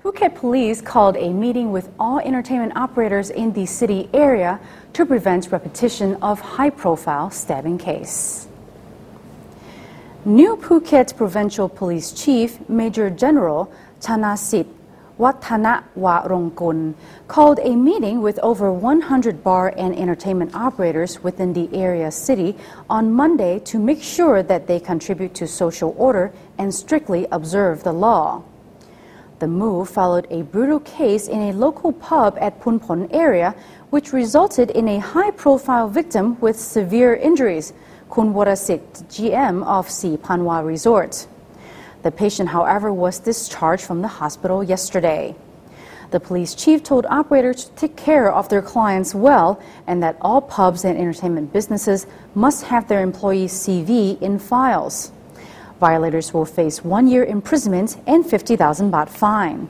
Phuket Police called a meeting with all entertainment operators in the city area to prevent repetition of high-profile stabbing case. New Phuket Provincial Police Chief Major General Thanasit Wattanawarongkun called a meeting with over 100 bar and entertainment operators within the area city on Monday to make sure that they contribute to social order and strictly observe the law. The move followed a brutal case in a local pub at Phunphon area, which resulted in a high-profile victim with severe injuries, Kun Warasit, GM of Si Phanwa Resort. The patient, however, was discharged from the hospital yesterday. The police chief told operators to take care of their clients well and that all pubs and entertainment businesses must have their employees' CV in files. Violators will face 1 year imprisonment and 50,000 baht fine.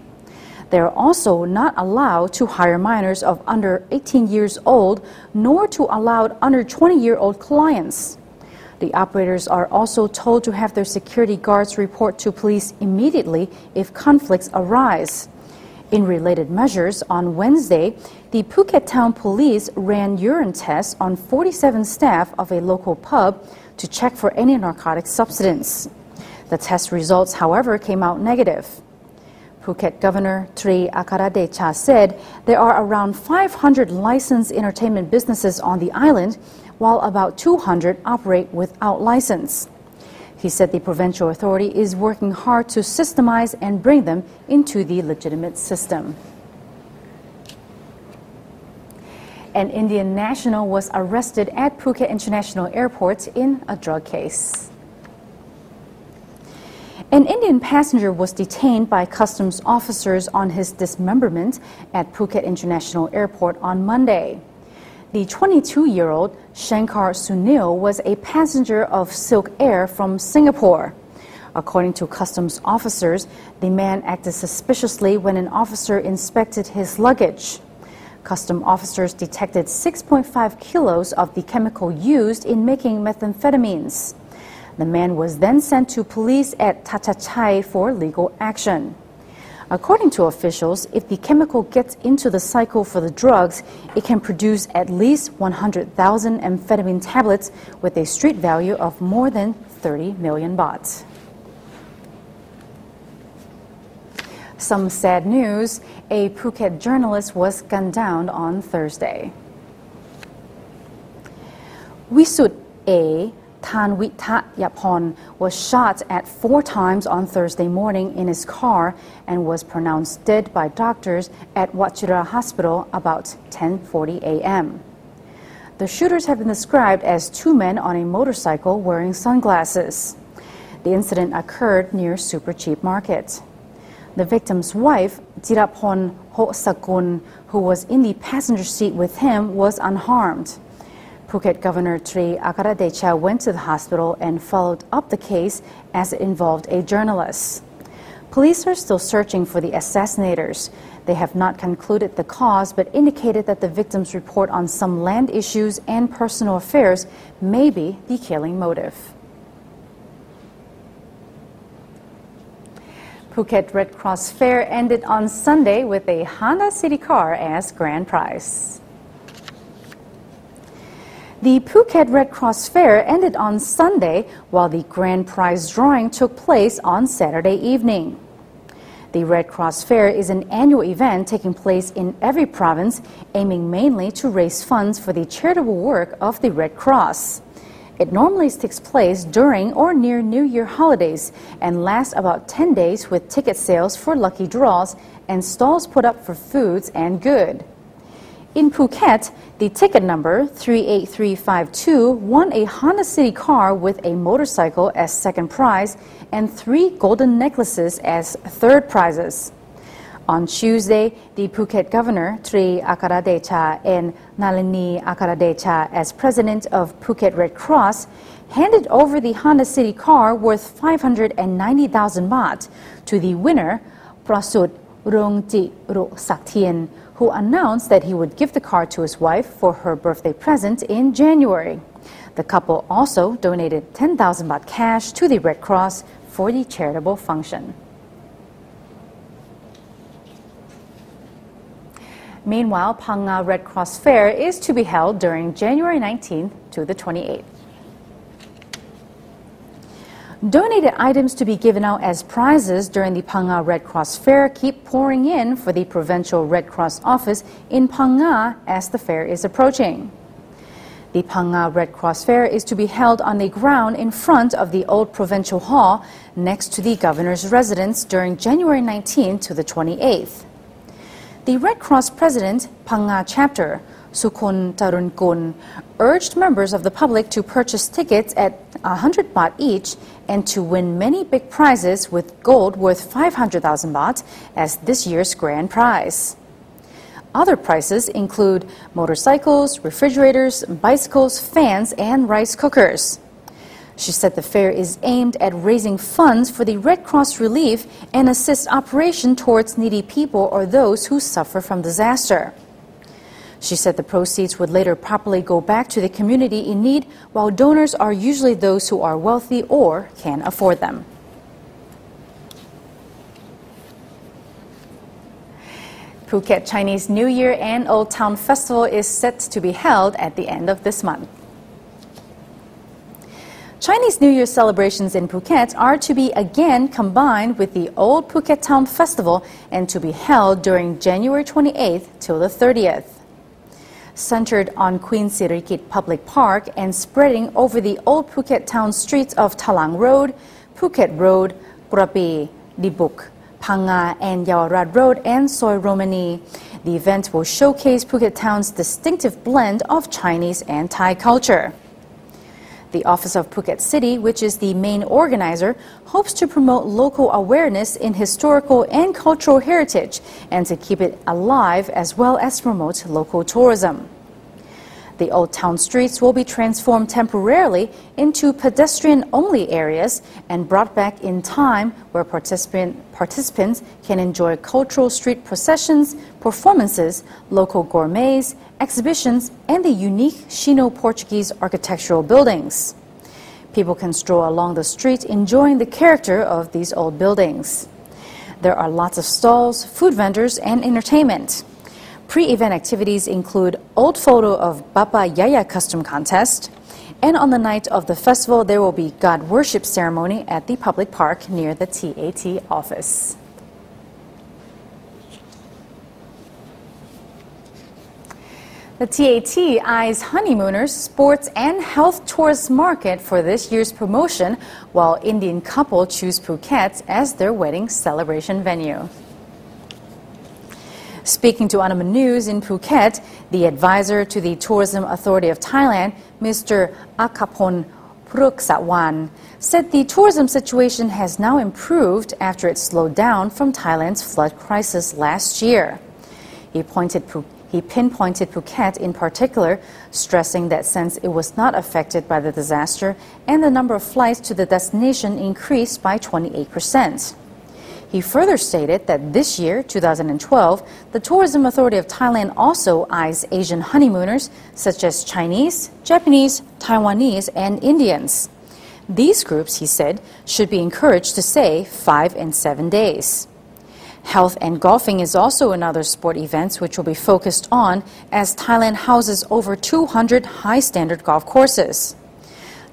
They are also not allowed to hire minors of under 18 years old, nor to allow under 20-year-old clients. The operators are also told to have their security guards report to police immediately if conflicts arise. In related measures, on Wednesday, the Phuket Town Police ran urine tests on 47 staff of a local pub to check for any narcotic substance. The test results, however, came out negative. Phuket Governor Tri Akaradecha said there are around 500 licensed entertainment businesses on the island, while about 200 operate without license. He said the provincial authority is working hard to systemize and bring them into the legitimate system. An Indian national was arrested at Phuket International Airport in a drug case. An Indian passenger was detained by customs officers on his dismemberment at Phuket International Airport on Monday. The 22-year-old Shankar Sunil was a passenger of Silk Air from Singapore. According to customs officers, the man acted suspiciously when an officer inspected his luggage. Custom officers detected 6.5 kilos of the chemical used in making methamphetamines. The man was then sent to police at Tachachai for legal action. According to officials, if the chemical gets into the cycle for the drugs, it can produce at least 100,000 amphetamine tablets with a street value of more than 30 million baht. Some sad news, a Phuket journalist was gunned down on Thursday. Wisut A. Tanwitayapon was shot at 4 times on Thursday morning in his car and was pronounced dead by doctors at Wachira Hospital about 10:40 a.m. The shooters have been described as 2 men on a motorcycle wearing sunglasses. The incident occurred near Super Cheap Market. The victim's wife, Jirapon Hosakun, who was in the passenger seat with him, was unharmed. Phuket Governor Tri Akaradecha went to the hospital and followed up the case as it involved a journalist. Police are still searching for the assassinators. They have not concluded the cause but indicated that the victim's report on some land issues and personal affairs may be the killing motive. Phuket Red Cross Fair ended on Sunday with a Honda City car as grand prize. The Phuket Red Cross Fair ended on Sunday, while the grand prize drawing took place on Saturday evening. The Red Cross Fair is an annual event taking place in every province, aiming mainly to raise funds for the charitable work of the Red Cross. It normally takes place during or near New Year holidays and lasts about 10 days with ticket sales for lucky draws and stalls put up for foods and good. In Phuket, the ticket number 38352 won a Honda City car with a motorcycle as second prize and 3 golden necklaces as third prizes. On Tuesday, the Phuket Governor Tri Akaradecha and Nalini Akaradecha, as president of Phuket Red Cross, handed over the Honda City car worth 590,000 baht to the winner, Prasut Rongji Ruksakthien, who announced that he would give the car to his wife for her birthday present in January. The couple also donated 10,000 baht cash to the Red Cross for the charitable function. Meanwhile, Phang-Nga Red Cross Fair is to be held during January 19th to the 28th. Donated items to be given out as prizes during the Phang-Nga Red Cross Fair keep pouring in for the Provincial Red Cross office in Phang-Nga as the fair is approaching. The Phang-Nga Red Cross Fair is to be held on the ground in front of the old Provincial Hall next to the Governor's residence during January 19th to the 28th. The Red Cross President, Phang-Nga Chapter, Sukhon Tarunkun, urged members of the public to purchase tickets at 100 baht each and to win many big prizes with gold worth 500,000 baht as this year's grand prize. Other prizes include motorcycles, refrigerators, bicycles, fans, and rice cookers. She said the fair is aimed at raising funds for the Red Cross relief and assist operation towards needy people or those who suffer from disaster. She said the proceeds would later properly go back to the community in need, while donors are usually those who are wealthy or can afford them. Phuket Chinese New Year and Old Town Festival is set to be held at the end of this month. Chinese New Year celebrations in Phuket are to be again combined with the Old Phuket Town Festival and to be held during January 28th till the 30th. Centered on Queen Sirikit Public Park and spreading over the Old Phuket Town streets of Talang Road, Phuket Road, Krabi, Dibuk, Phang-Nga and Yaowarat Road and Soi Romani. The event will showcase Phuket Town's distinctive blend of Chinese and Thai culture. The Office of Phuket City, which is the main organizer, hopes to promote local awareness in historical and cultural heritage and to keep it alive as well as promote local tourism. The Old Town streets will be transformed temporarily into pedestrian-only areas and brought back in time where participants can enjoy cultural street processions, performances, local gourmets, exhibitions, and the unique Sino-Portuguese architectural buildings. People can stroll along the street enjoying the character of these old buildings. There are lots of stalls, food vendors, and entertainment. Pre-event activities include old photo of Bapa Yaya costume contest, and on the night of the festival there will be God worship ceremony at the public park near the TAT office. The TAT eyes honeymooners, sports and health tourist market for this year's promotion, while Indian couple choose Phuket as their wedding celebration venue. Speaking to Andaman News in Phuket, the advisor to the Tourism Authority of Thailand, Mr. Akapon Pruksawan, said the tourism situation has now improved after it slowed down from Thailand's flood crisis last year. He pinpointed Phuket in particular, stressing that since it was not affected by the disaster and the number of flights to the destination increased by 28%. He further stated that this year, 2012, the Tourism Authority of Thailand also eyes Asian honeymooners such as Chinese, Japanese, Taiwanese, and Indians. These groups, he said, should be encouraged to stay 5 and 7 days. Health and golfing is also another sport event which will be focused on as Thailand houses over 200 high-standard golf courses.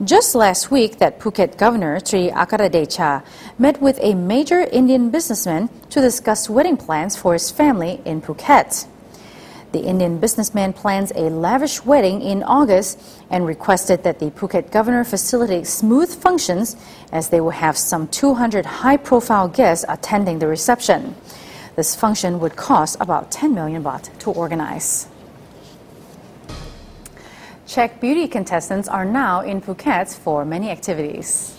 Just last week, that Phuket Governor Tri Akaradecha met with a major Indian businessman to discuss wedding plans for his family in Phuket. The Indian businessman plans a lavish wedding in August and requested that the Phuket Governor facilitate smooth functions as they will have some 200 high-profile guests attending the reception. This function would cost about 10 million baht to organize. Czech beauty contestants are now in Phuket for many activities.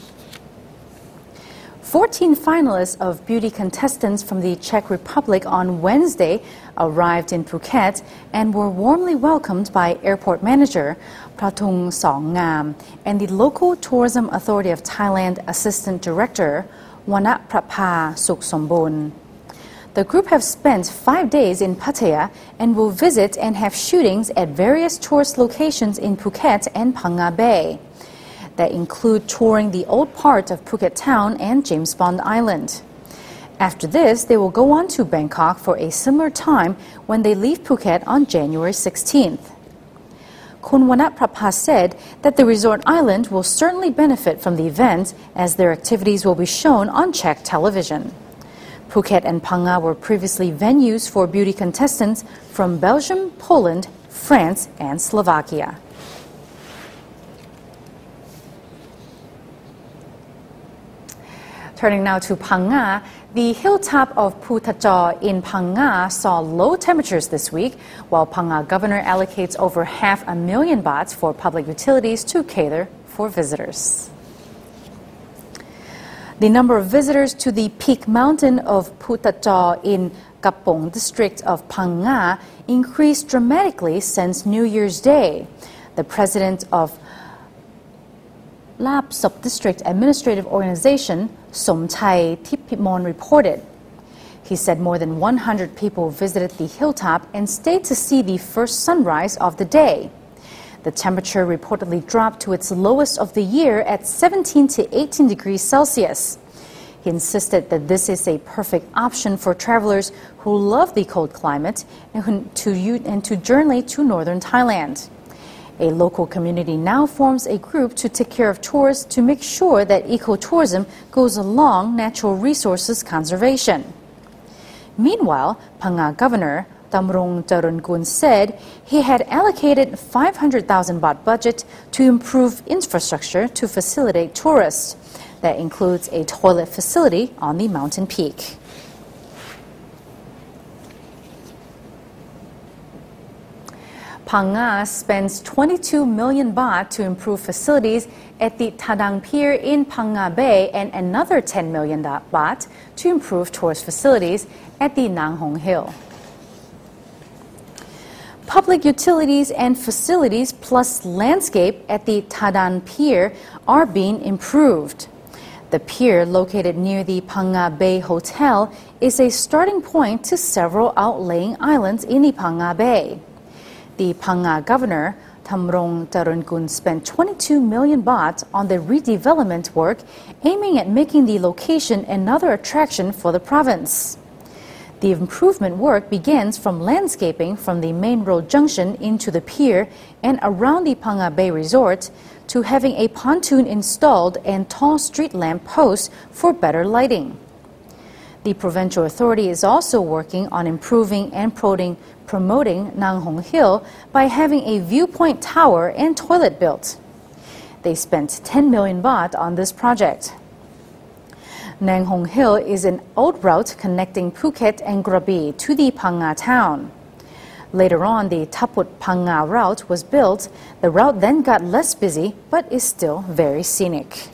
14 finalists of beauty contestants from the Czech Republic on Wednesday arrived in Phuket and were warmly welcomed by airport manager Pratung Songngam and the local Tourism Authority of Thailand Assistant Director Wanaprapha Suksombun. The group have spent 5 days in Pattaya and will visit and have shootings at various tourist locations in Phuket and Phang-Nga Bay. That include touring the old part of Phuket Town and James Bond Island. After this, they will go on to Bangkok for a similar time when they leave Phuket on January 16th. Kunwanat Prabha said that the resort island will certainly benefit from the event as their activities will be shown on Czech television. Phuket and Phang-Nga were previously venues for beauty contestants from Belgium, Poland, France, and Slovakia. Turning now to Phang-Nga, the hilltop of Phu Tha Chaw in Phang-Nga saw low temperatures this week, while Phang-Nga governor allocates over 500,000 bahts for public utilities to cater for visitors. The number of visitors to the peak mountain of Phu Tha Chaw in Kapong district of Phang-Nga increased dramatically since New Year's Day. The president of Lap Sub-District Administrative Organization, Somchai Thipimon, reported. He said more than 100 people visited the hilltop and stayed to see the first sunrise of the day. The temperature reportedly dropped to its lowest of the year at 17 to 18 degrees Celsius. He insisted that this is a perfect option for travelers who love the cold climate and to journey to northern Thailand. A local community now forms a group to take care of tourists to make sure that ecotourism goes along natural resources conservation. Meanwhile, Phang-Nga Governor Tamrong Charoenkun said he had allocated 500,000 baht budget to improve infrastructure to facilitate tourists. That includes a toilet facility on the mountain peak. Phang-Nga spends 22 million baht to improve facilities at the Thadang Pier in Phang-Nga Bay and another 10 million baht to improve tourist facilities at the Nang Hong Hill. Public utilities and facilities plus landscape at the Thadang Pier are being improved. The pier, located near the Phang-Nga Bay Hotel, is a starting point to several outlying islands in the Phang-Nga Bay. The Phang-Nga governor, Tamrong Charoenkun, spent 22 million baht on the redevelopment work, aiming at making the location another attraction for the province. The improvement work begins from landscaping from the main road junction into the pier and around the Phang-Nga Bay Resort to having a pontoon installed and tall street lamp posts for better lighting. The provincial authority is also working on improving and promoting Nang Hong Hill by having a viewpoint tower and toilet built. They spent 10 million baht on this project. Nang Hong Hill is an old route connecting Phuket and Krabi to the Phang-Nga town. Later on, the Thaput Phang-Nga route was built. The route then got less busy, but is still very scenic.